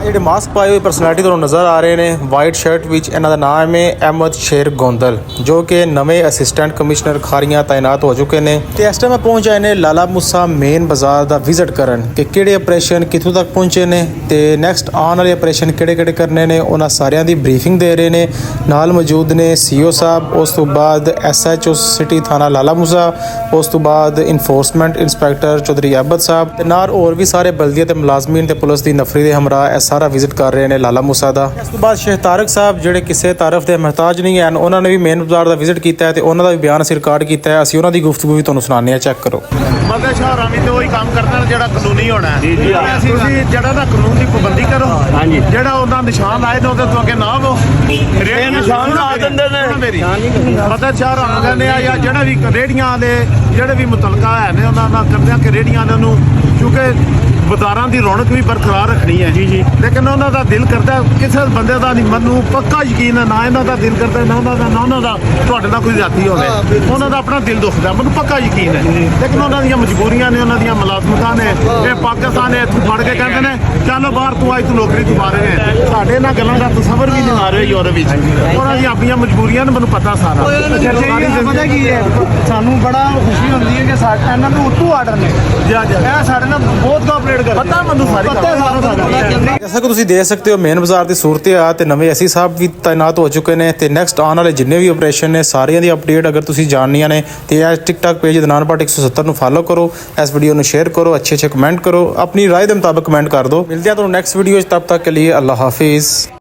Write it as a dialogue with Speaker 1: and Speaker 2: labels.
Speaker 1: ਜਿਹੜੇ ਮਾਸਕ ਪਾਏ ਹੋਏ ਪਰਸਨੈਲਿਟੀ ਤੁਹਾਨੂੰ ਨਜ਼ਰ ਆ ਰਹੇ ਨੇ ਵਾਈਟ ਸ਼ਰਟ ਵਿੱਚ, ਇਹਨਾਂ ਦਾ ਨਾਮ ਹੈ ਅਹਿਮਦ ਸ਼ੇਰ ਗੋਂਦਲ, ਜੋ ਕਿ ਨਵੇਂ ਅਸਿਸਟੈਂਟ ਕਮਿਸ਼ਨਰ ਖਾਰੀਆਂ ਤਾਇਨਾਤ ਹੋ ਚੁੱਕੇ ਨੇ ਤੇ ਇਸ ਟਾਈਮ ਪਹੁੰਚ ਆਏ ਨੇ ਲਾਲਾ ਮੂਸਾ ਮੇਨ ਬਾਜ਼ਾਰ ਦਾ ਵਿਜ਼ਿਟ ਕਰਨ ਕਿ ਕਿਹੜੇ ਆਪਰੇਸ਼ਨ ਕਿੱਥੋਂ ਤੱਕ ਪਹੁੰਚੇ ਨੇ ਤੇ ਨੈਕਸਟ ਆਉਣ ਵਾਲੇ ਆਪਰੇਸ਼ਨ ਕਿਹੜੇ ਕਰਨੇ ਨੇ। ਉਹਨਾਂ ਸਾਰਿਆਂ ਦੀ ਬਰੀਫਿੰਗ ਦੇ ਰਹੇ ਨੇ। ਨਾਲ ਮੌਜੂਦ ਨੇ ਸੀਓ ਸਾਹਿਬ, ਉਸ ਤੋਂ ਬਾਅਦ ਐਸਐਚਓ ਸਿਟੀ ਥਾਣਾ ਲਾਲਾ ਮੂਸਾ, ਉਸ ਤੋਂ ਬਾਅਦ ਇਨਫੋਰਸਮੈਂਟ ਇੰਸਪੈਕਟਰ ਚੌਧਰੀ ਅਹਿਮਦ ਸਾਹਿਬ ਤੇ ਨਾਲ ਹੋਰ ਵੀ ਸਾਰੇ ਬਲਦੀਆ ਤੇ ਮੁਲਾਜ਼ਮੀਨ ਤੇ ਪੁਲਿਸ ਦੀ ਨਫਰੀ ਦੇ ਹਮਰਾਹ ਸਾਰਾ ਵਿਜ਼ਿਟ ਕਰ ਰਹੇ ਨੇ ਲਾਲਾ ਮੂਸਾ ਦਾ। ਇਸ ਤੋਂ ਬਾਅਦ ਸ਼ੇਖ ਤਾਰਕ ਸਾਹਿਬ ਜਿਹੜੇ ਕਿਸੇ ਤਾਰਫ ਦੇ ਮਹਤਾਜ ਨਹੀਂ ਹਨ, ਉਹਨਾਂ ਨੇ ਵੀ ਮੇਨ ਬਾਜ਼ਾਰ ਦਾ ਵਿਜ਼ਿਟ ਕੀਤਾ ਹੈ ਤੇ ਉਹਨਾਂ ਦਾ ਵੀ ਬਿਆਨ ਅਸੀਂ ਰਿਕਾਰਡ ਕੀਤਾ ਹੈ। ਅਸੀਂ ਉਹਨਾਂ ਦੀ ਗੁਫ਼ਤਗੂ ਵੀ ਤੁਹਾਨੂੰ ਸੁਣਾਉਂਦੇ ਹਾਂ, ਚੈੱਕ ਕਰੋ।
Speaker 2: ਮਤਲਬ ਸ਼ਹਿਰਾਂ ਵਿੱਚ ਉਹੀ ਕੰਮ ਕਰਨਾ ਜਿਹੜਾ ਕਾਨੂੰਨੀ ਹੋਣਾ ਹੈ। ਅਸੀਂ ਜਿਹੜਾ ਨਾ ਕਾਨੂੰਨ ਦੀ ਪਾਬੰਦੀ ਕਰੋ। ਹਾਂਜੀ, ਜਿਹੜਾ ਉਹਨਾਂ ਨਿਸ਼ਾਨ ਲਾਏ ਨੇ ਉਹਦੇ ਤੋਂ ਅੱਗੇ ਨਾ ਆਵੋ। ਨਿਸ਼ਾਨ ਲਾ ਦਿੰਦੇ ਨੇ ਮੇਰੀ ਮਤਲਬ ਸ਼ਹਿਰਾਂ ਨੂੰ ਕਹਿੰਦੇ ਆ ਜਾਂ ਜਿਹੜਾ ਵੀ ਰੇੜੀਆਂ ਦੇ ਜਿਹੜੇ ਵੀ ਮੁਤਲਕਾ ਹੈ ਨੇ ਉਹਨਾਂ ਨਾਲ ਕਰਦੇ ਆ ਕਿ ਰੇੜੀਆਂ ਦੇ ਨੂੰ ਕਿਉਂਕਿ ਬਾਜ਼ਾਰਾਂ ਦੀ ਰੌਣਕ ਵੀ ਬਰਕਰਾਰ ਰੱਖਣੀ ਹੈ। ਜੀ ਲੇਕਿਨ ਉਹਨਾਂ ਦਾ ਦਿਲ ਕਰਦਾ ਕਿਸੇ ਬੰਦੇ ਦਾ ਨਹੀਂ, ਮੈਨੂੰ ਪੱਕਾ ਯਕੀਨ ਹੈ ਨਾ ਇਹਨਾਂ ਦਾ ਦਿਲ ਕਰਦਾ ਨਾ ਉਹਨਾਂ ਦਾ ਤੁਹਾਡੇ ਨਾਲ ਕੋਈ ਜਾਤੀ ਹੋਵੇ, ਉਹਨਾਂ ਦਾ ਆਪਣਾ ਦਿਲ ਦੁਖਦਾ, ਮੈਨੂੰ ਪੱਕਾ ਯਕੀਨ ਹੈ। ਲੇਕਿਨ ਉਹਨਾਂ ਦੀਆਂ ਮਜਬੂਰੀਆਂ ਨੇ, ਉਹਨਾਂ ਦੀਆਂ ਮੁਲਾਜ਼ਮਤਾਂ ਨੇ। ਇਹ ਪਾਕਿਸਤਾਨ ਨੇ ਇੱਥੋਂ ਫੜ ਕੇ ਕਹਿੰਦੇ ਨੇ ਚੱਲ ਬਾਹਰ ਤੂੰ ਅੱਜ ਤੂੰ ਨੌਕਰੀ ਤੂੰ ਮਾਰੇ ਨੇ। ਸਾਡੇ ਇਹਨਾਂ ਗੱਲਾਂ ਦਾ ਤਸੱਵਰ ਵੀ ਨਹੀਂ ਮਾਰੇ ਯੂਰਪ ਵਿੱਚ। ਉਹਨਾਂ ਦੀਆਂ ਆਪਣੀਆਂ ਮਜਬੂਰੀਆਂ ਨੇ, ਮੈਨੂੰ ਪਤਾ ਸਾਰਾ।
Speaker 3: ਪਤਾ ਕੀ ਹੈ, ਸਾਨੂੰ ਬੜਾ ਖੁਸ਼ੀ ਹੁੰਦੀ ਹੈ ਕਿ ਇਹਨਾਂ ਨੂੰ ਉੱਤੋਂ ਆਰਡਰ ਨੇ ਇਹ ਸਾਡੇ ਨਾਲ ਬਹੁਤ ਕੋਆਪਰੇਟ ਕਰਦੇ। ਪਤਾ ਮੈਨੂੰ ਸਾਰੀ
Speaker 1: जैसा कि तुम देख सकते हो मेन बाजार की सूरत आ ते नवे एसी साहब भी तैनात हो चुके हैं ते नैक्सट आने वाले जिन्ने भी ऑपरेशन ने सारिया की अपडेट अगर तुम जाननिया ने तो यह TikTok page Adnan Bhatt 170 follow करो, इस वीडियो को शेयर करो, अच्छे कमेंट करो, अपनी राय के मुताबिक कमेंट कर दो। मिलते हैं तो नैक्सट वीडियो, तब तक के लिए अल्लाह हाफिज़।